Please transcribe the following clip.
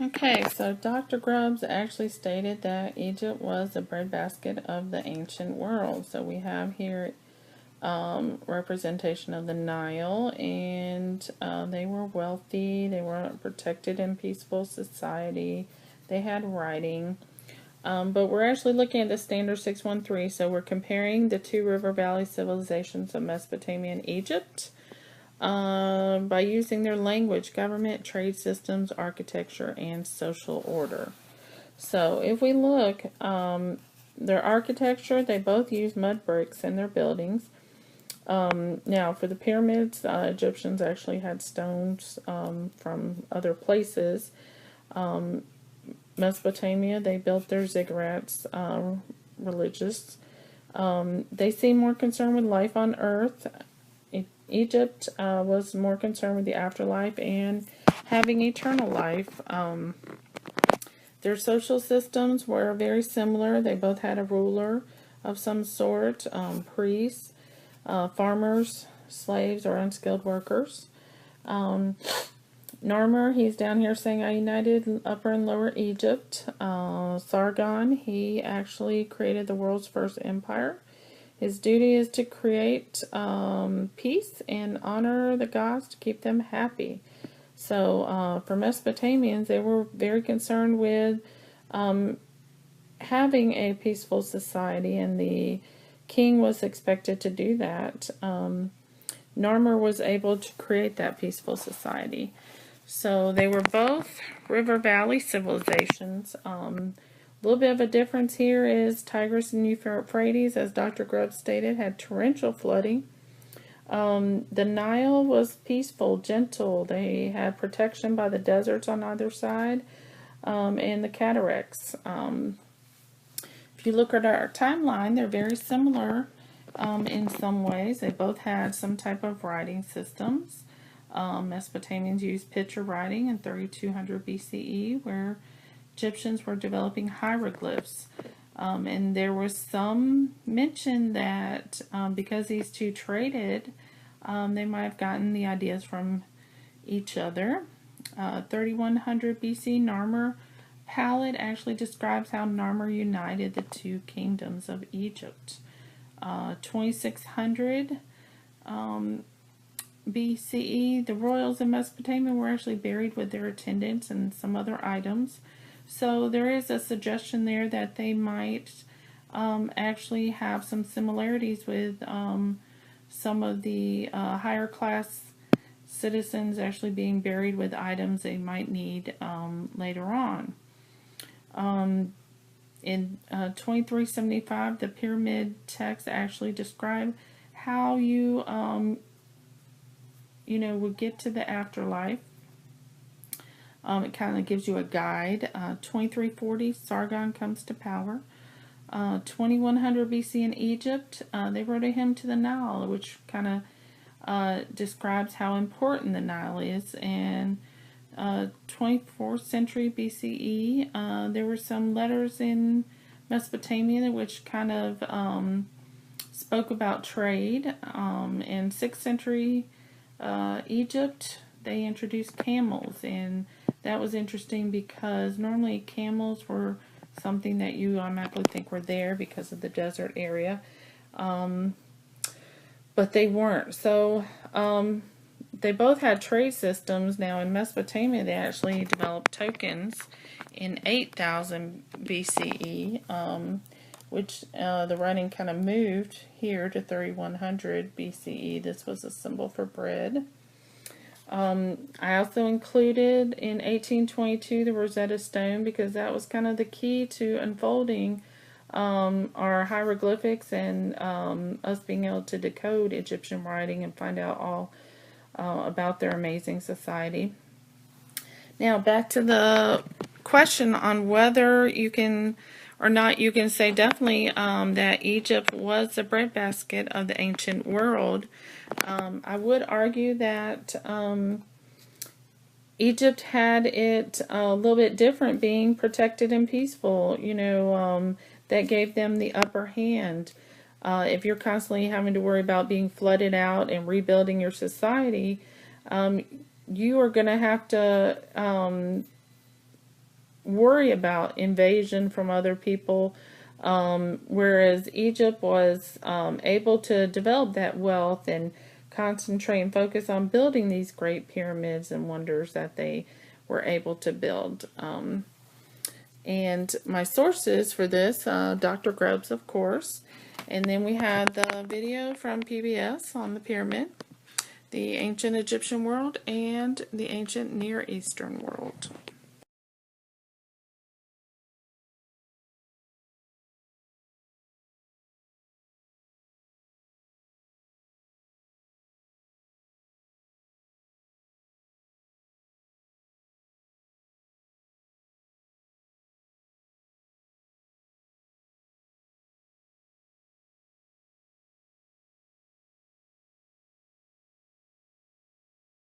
Okay, so Dr. Grubbs actually stated that Egypt was the breadbasket of the ancient world. So we have here representation of the Nile, and they were wealthy, they were a protected and peaceful society, they had writing. But we're actually looking at the standard 613, so we're comparing the two river valley civilizations of Mesopotamia and Egypt by using their language, government, trade systems, architecture, and social order. So if we look, their architecture, they both use mud bricks in their buildings. Now, for the pyramids, Egyptians actually had stones from other places. Mesopotamia, they built their ziggurats, religious. They seem more concerned with life on earth. Egypt was more concerned with the afterlife and having eternal life. Their social systems were very similar. They both had a ruler of some sort, priests, farmers, slaves, or unskilled workers. Narmer, he's down here saying, I united Upper and Lower Egypt. Sargon, he actually created the world's first empire. His duty is to create peace and honor the gods to keep them happy. So for Mesopotamians, they were very concerned with having a peaceful society, and the king was expected to do that. Narmer was able to create that peaceful society. So they were both river valley civilizations. A little bit of a difference here is Tigris and Euphrates, as Dr. Grubbs stated, had torrential flooding. The Nile was peaceful, gentle. They had protection by the deserts on either side, and the cataracts. If you look at our timeline, they're very similar in some ways. They both had some type of writing systems. Mesopotamians used picture writing in 3200 BCE, where Egyptians were developing hieroglyphs. And there was some mention that because these two traded, they might have gotten the ideas from each other. 3100 BC, Narmer Palette actually describes how Narmer united the two kingdoms of Egypt. 2600 BCE, the royals in Mesopotamia were actually buried with their attendants and some other items. So there is a suggestion there that they might actually have some similarities with some of the higher class citizens actually being buried with items they might need later on. In 2375, the pyramid texts actually describe how you would get to the afterlife. It kind of gives you a guide. 2340, Sargon comes to power. 2100 BC in Egypt, they wrote a hymn to the Nile, which kind of describes how important the Nile is. And 24th century BCE, there were some letters in Mesopotamia which kind of spoke about trade. In 6th century Egypt, they introduced camels, and that was interesting because normally camels were something that you automatically think were there because of the desert area, but they weren't. So they both had trade systems. Now in Mesopotamia, they actually developed tokens in 8000 BCE, which the writing kind of moved here to 3100 BCE. This was a symbol for bread. I also included in 1822 the Rosetta Stone because that was kind of the key to unfolding our hieroglyphics and us being able to decode Egyptian writing and find out all about their amazing society. Now back to the question on whether you can or not, you can say definitely that Egypt was the breadbasket of the ancient world. I would argue that Egypt had it a little bit different, being protected and peaceful. That gave them the upper hand. If you're constantly having to worry about being flooded out and rebuilding your society, you are going to have to worry about invasion from other people, whereas Egypt was able to develop that wealth and concentrate and focus on building these great pyramids and wonders that they were able to build. And my sources for this, Dr. Grubbs, of course. And then we had the video from PBS on the pyramid, the ancient Egyptian world, and the ancient Near Eastern world.